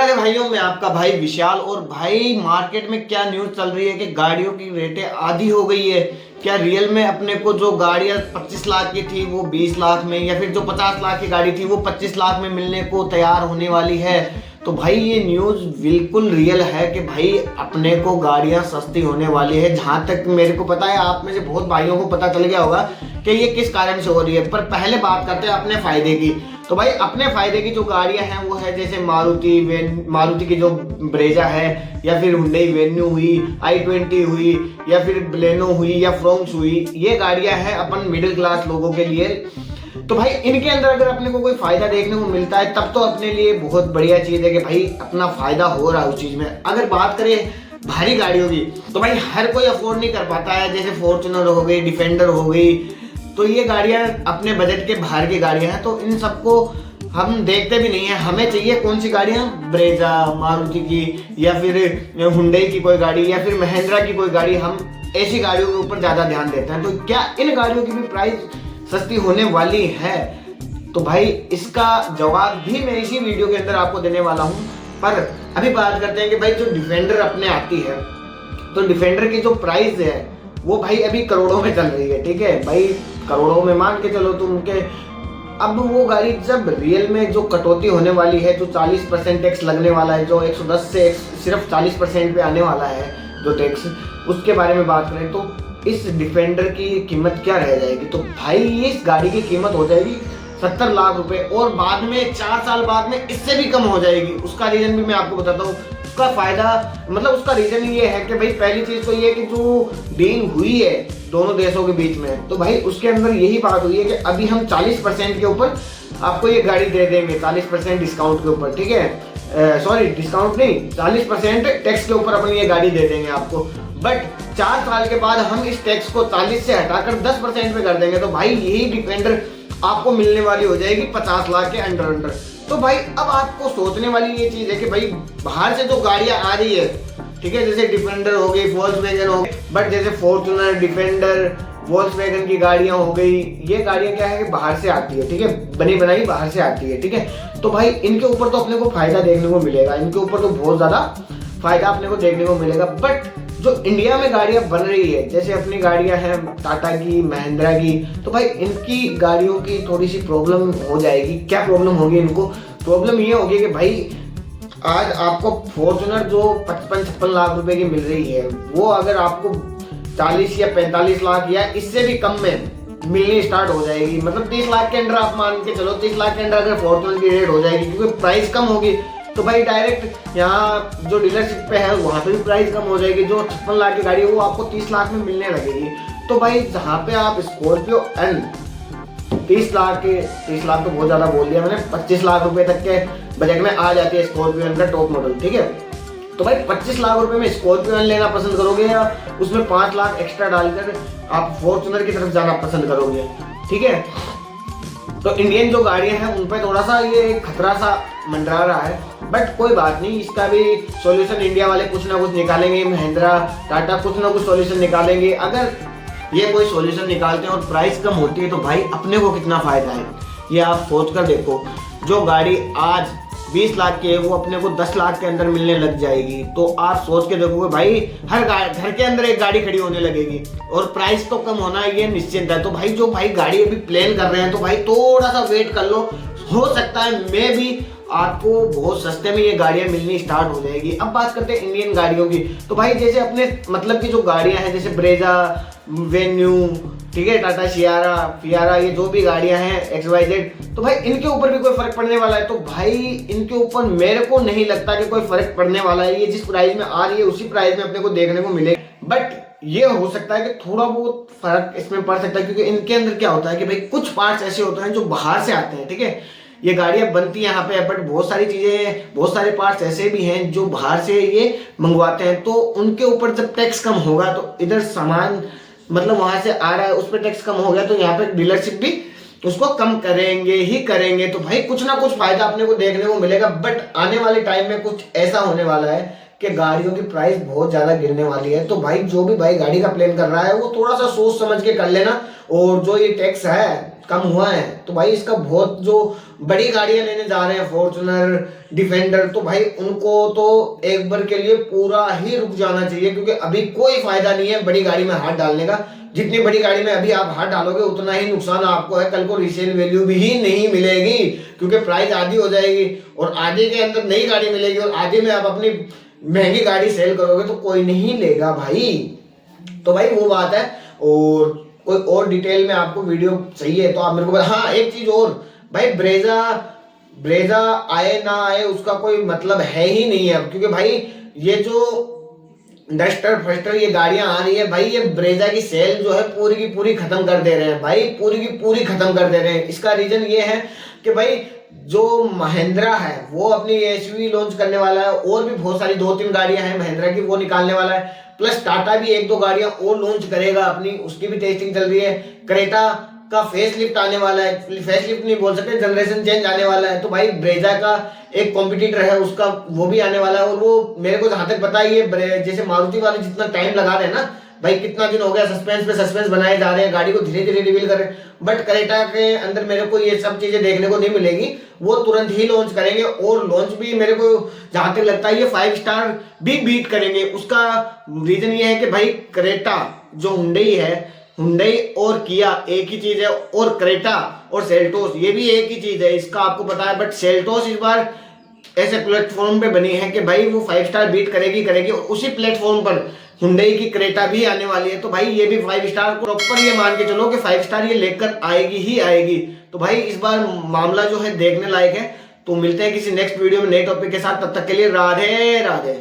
राधे भाइयों, मैं आपका भाई विशाल। और भाई मार्केट में क्या न्यूज़ चल रही है कि गाड़ियों की रेटें आधी हो गई है। क्या रियल में अपने को जो गाड़ियां 25 लाख की थी वो 20 लाख में, या फिर जो 50 लाख की गाड़ी थी वो 25 लाख में मिलने को तैयार होने वाली है। तो भाई ये न्यूज़ बिल्कुल रियल है कि भाई अपने को गाड़ियां सस्ती होने वाली है। जहां तक मेरे को पता है, आप में से बहुत भाइयों को पता चल गया होगा कि ये किस कारण से हो रही है। पर पहले बात करते हैं अपने फायदे की। तो भाई अपने फायदे की जो गाड़ियां हैं वो है जैसे मारुति की जो ब्रेजा है, या फिर हुंडई वेन्यू हुई, i20 हुई, या फिर बलेनो हुई, या फ्रोंक्स हुई। ये गाड़ियां हैं अपन मिडिल क्लास लोगों के लिए। तो भाई इनके अंदर अगर अपने को कोई फायदा देखने को मिलता है तब तो अपने लिए बहुत बढ़िया चीज है कि भाई अपना फायदा हो रहा है उस चीज में। अगर बात करें भारी गाड़ियों की, तो भाई हर कोई अफोर्ड नहीं कर पाता है। जैसे फॉर्च्यूनर हो गई, डिफेंडर हो गई, तो ये गाड़ियां अपने बजट के बाहर की गाड़ियां हैं, तो इन सबको हम देखते भी नहीं है। हमें चाहिए कौन सी गाड़ियां, ब्रेजा, मारुति की, या फिर हुंडई की कोई गाड़ी, या फिर महिंद्रा की कोई गाड़ी। हम ऐसी गाड़ियों के ऊपर ज्यादा ध्यान देते हैं। तो क्या इन गाड़ियों की भी प्राइस सस्ती होने वाली है? तो भाई इसका जवाब भी मैं इसी वीडियो के अंदर आपको देने वाला हूं। पर अभी बात करते हैं कि भाई जो डिफेंडर अपने आती है, तो डिफेंडर की जो प्राइस है वो भाई अभी करोड़ों में चल रही है। ठीक है भाई, करोड़ों में मान के चलो तुम के। अब वो गाड़ी जब रियल में जो कटौती होने वाली है, जो 40% टैक्स लगने वाला है, जो 110 से सिर्फ 40% पे आने वाला है जो टैक्स, उसके बारे में बात करें तो इस डिफेंडर की कीमत क्या रह जाएगी? तो भाई इस गाड़ी की कीमत हो जाएगी 70 लाख रुपए, और बाद में 4 साल बाद में इससे भी कम हो जाएगी। उसका रीजन भी मैं आपको बताता हूँ। उसका फायदा मतलब उसका रीजन ये है कि भाई पहली चीज तो ये कि जो डील हुई है दोनों देशों के बीच में, तो भाई उसके अंदर यही बात हुई है कि अभी हम 40% के ऊपर आपको ये गाड़ी दे देंगे, 40% डिस्काउंट के ऊपर। ठीक है, सॉरी डिस्काउंट नहीं, 40% टैक्स के ऊपर अपन ये गाड़ी दे देंगे आपको। बट 4 साल के बाद हम इस टैक्स को 40 से हटाकर 10% पे कर देंगे। तो भाई यही डिफेंडर आपको मिलने वाली हो जाएगी 50 लाख के अंडर। तो भाई अब आपको सोचने वाली ये चीज है कि भाई बाहर से जो गाड़ियां आ रही है, ठीक है, जैसे डिफेंडर हो गई, वोल्क्सवैगन हो गई, बट जैसे फॉर्च्यूनर, डिफेंडर, वोल्क्सवैगन की गाड़ियां हो गई, ये गाड़ियां क्या है कि बाहर से आती है। ठीक है, बनी बनाई बाहर से आती है। ठीक है, तो भाई इनके ऊपर तो अपने को फायदा देखने को मिलेगा, इनके ऊपर तो बहुत ज्यादा फायदा अपने को देखने को मिलेगा। बट जो इंडिया में गाड़ियां बन रही है, जैसे अपनी गाड़ियां हैं टाटा की, महिंद्रा की, तो भाई इनकी गाड़ियों की थोड़ी सी प्रॉब्लम हो जाएगी। क्या प्रॉब्लम होगी इनको? प्रॉब्लम ये होगी कि भाई आज आपको फॉर्च्यूनर जो 55-56 लाख रुपए की मिल रही है, वो अगर आपको 40 या 45 लाख या इससे भी कम में मिलनी स्टार्ट हो जाएगी, मतलब 30 लाख के अंदर आप मान के चलो, 30 लाख के अंदर अगर फॉर्च्यूनर की रेट हो जाएगी क्योंकि प्राइस कम होगी, तो भाई डायरेक्ट यहाँ जो डीलरशिप पे है वहां पे भी प्राइस कम हो जाएगी। जो 56 लाख की गाड़ी है वो आपको 30 लाख में मिलने लगेगी। तो भाई जहाँ पे आप स्कॉर्पियो एन 30 लाख तो बहुत ज्यादा बोल दिया मैंने, 25 लाख रुपए तक के बजट में आ जाती है स्कॉर्पियो एन का टॉप मॉडल। ठीक है, तो भाई 25 लाख रुपए में स्कॉर्पियो एन लेना पसंद करोगे, या उसमें 5 लाख एक्स्ट्रा डालकर आप फॉर्च्यूनर की तरफ जाना पसंद करोगे? ठीक है, तो इंडियन जो गाड़ियां हैं उन पर थोड़ा सा ये खतरा सा मंडरा रहा है। बट कोई बात नहीं, इसका भी सॉल्यूशन इंडिया वाले कुछ ना कुछ निकालेंगे। महिंद्रा, टाटा कुछ ना कुछ सॉल्यूशन निकालेंगे। अगर ये कोई सॉल्यूशन निकालते हैं और प्राइस कम होती है तो भाई अपने को कितना फायदा है, ये आप सोच कर देखो। जो गाड़ी आज 20 लाख की है वो अपने को 10 लाख के अंदर मिलने लग जाएगी। तो आप सोच के देखोगे भाई हर घर के अंदर एक गाड़ी खड़ी होने लगेगी, और प्राइस तो कम होना ये निश्चित है। तो भाई जो भाई गाड़ी अभी प्लान कर रहे हैं, तो भाई थोड़ा सा वेट कर लो, हो सकता है मैं भी आपको बहुत सस्ते में ये गाड़ियां मिलनी स्टार्ट हो जाएगी। अब बात करते हैं इंडियन गाड़ियों की। तो भाई जैसे अपने मतलब की जो गाड़ियां हैं, जैसे ब्रेजा, वेन्यू, ठीक है, टाटा सियारा, फियारा, ये जो भी गाड़ियां हैं XYZ, तो भाई इनके ऊपर भी कोई फर्क पड़ने वाला है? तो भाई इनके ऊपर मेरे को नहीं लगता कि कोई फर्क पड़ने वाला है। ये जिस प्राइस में आ रही है उसी प्राइस में अपने को देखने को मिलेगा। बट ये हो सकता है कि थोड़ा बहुत फर्क इसमें पड़ सकता है, क्योंकि इनके अंदर क्या होता है कि भाई कुछ पार्ट्स ऐसे होते हैं जो बाहर से आते हैं। ठीक है, ये गाड़ियां बनती हैं यहाँ पे, बट बहुत सारी चीजें, बहुत सारे पार्ट्स ऐसे भी हैं जो बाहर से ये मंगवाते हैं। तो उनके ऊपर जब टैक्स कम होगा, तो इधर सामान मतलब वहां से आ रहा है उस पर टैक्स कम हो गया, तो यहाँ पे डीलरशिप भी उसको कम करेंगे ही करेंगे। तो भाई कुछ ना कुछ फायदा अपने को देखने को मिलेगा। बट आने वाले टाइम में कुछ ऐसा होने वाला है कि गाड़ियों की प्राइस बहुत ज्यादा गिरने वाली है। तो भाई जो भी भाई गाड़ी का प्लान कर रहा है वो थोड़ा सा सोच समझ के कर लेना। और जो ये टैक्स है कम हुआ है। तो भाई इसका बहुत जो बड़ी गाड़ियां लेने जा रहे हैं, फॉर्च्यूनर, डिफेंडर, तो भाई उनको तो एक बार के लिए पूरा ही रुक जाना चाहिए, क्योंकि अभी कोई फायदा नहीं है बड़ी गाड़ी में हाथ डालने का। जितनी बड़ी गाड़ी में अभी आप हाथ डालोगे उतना ही नुकसान आपको है, कल को रीसेल वैल्यू भी नहीं मिलेगी, क्योंकि प्राइस आधी हो जाएगी और आधे के अंदर नई गाड़ी मिलेगी और आधे में आप अपनी महंगी गाड़ी सेल करोगे तो कोई नहीं लेगा भाई। तो भाई वो बात है। और कोई और डिटेल में आपको वीडियो चाहिए तो आप मेरे को बता। हाँ एक चीज और भाई, ब्रेजा आए ना आए उसका कोई मतलब है ही नहीं है अब, क्योंकि भाई ये जो डस्टर फस्टर ये गाड़ियां आ रही है भाई, ये ब्रेजा की सेल जो है पूरी की पूरी खत्म कर दे रहे हैं भाई, पूरी की पूरी खत्म कर दे रहे हैं। इसका रीजन ये है कि भाई जो महिंद्रा है वो अपनी एसयूवी लॉन्च करने वाला है, और भी बहुत सारी 2-3 गाड़ियां हैं महिंद्रा की वो निकालने वाला है, प्लस टाटा भी 1-2 गाड़ियां और लॉन्च करेगा अपनी, उसकी भी टेस्टिंग चल रही है। क्रेटा का फेस लिफ्ट आने वाला है, फेस लिफ्ट नहीं बोल सकते, जनरेशन चेंज आने वाला है। तो भाई ब्रेजा का एक कॉम्पिटिटर है उसका वो भी आने वाला है, और वो मेरे को जहां तक पता है ये जैसे मारुति वाले जितना टाइम लगा रहे हैं ना भाई, कितना दिन हो गया सस्पेंस पे सस्पेंस बनाए जा रहे हैं, गाड़ी को धीरे धीरे रिवील कर रहे हैं, बट क्रेटा के अंदर मेरे को ये सब चीजें देखने को नहीं मिलेगी, वो तुरंत ही लॉन्च करेंगे। और लॉन्च भी मेरे को जहां तक लगता है ये 5 स्टार भी बीट करेंगे। उसका रीजन ये है कि भाई क्रेटा जो हुंडई है, हुंडई और किया एक ही चीज है, और क्रेटा और सेल्टोस ये भी एक ही चीज है, इसका आपको पता है। बट सेल्टोस इस बार ऐसे प्लेटफॉर्म पे बनी है कि भाई वो 5 स्टार बीट करेगी, और उसी प्लेटफॉर्म पर हुंडई की क्रेटा भी आने वाली है। तो भाई ये भी 5 स्टार प्रॉपर ये मान के चलो कि 5 स्टार ये लेकर आएगी ही आएगी। तो भाई इस बार मामला जो है देखने लायक है। तो मिलते हैं किसी नेक्स्ट वीडियो में नए टॉपिक के साथ, तब तक के लिए राधे राधे।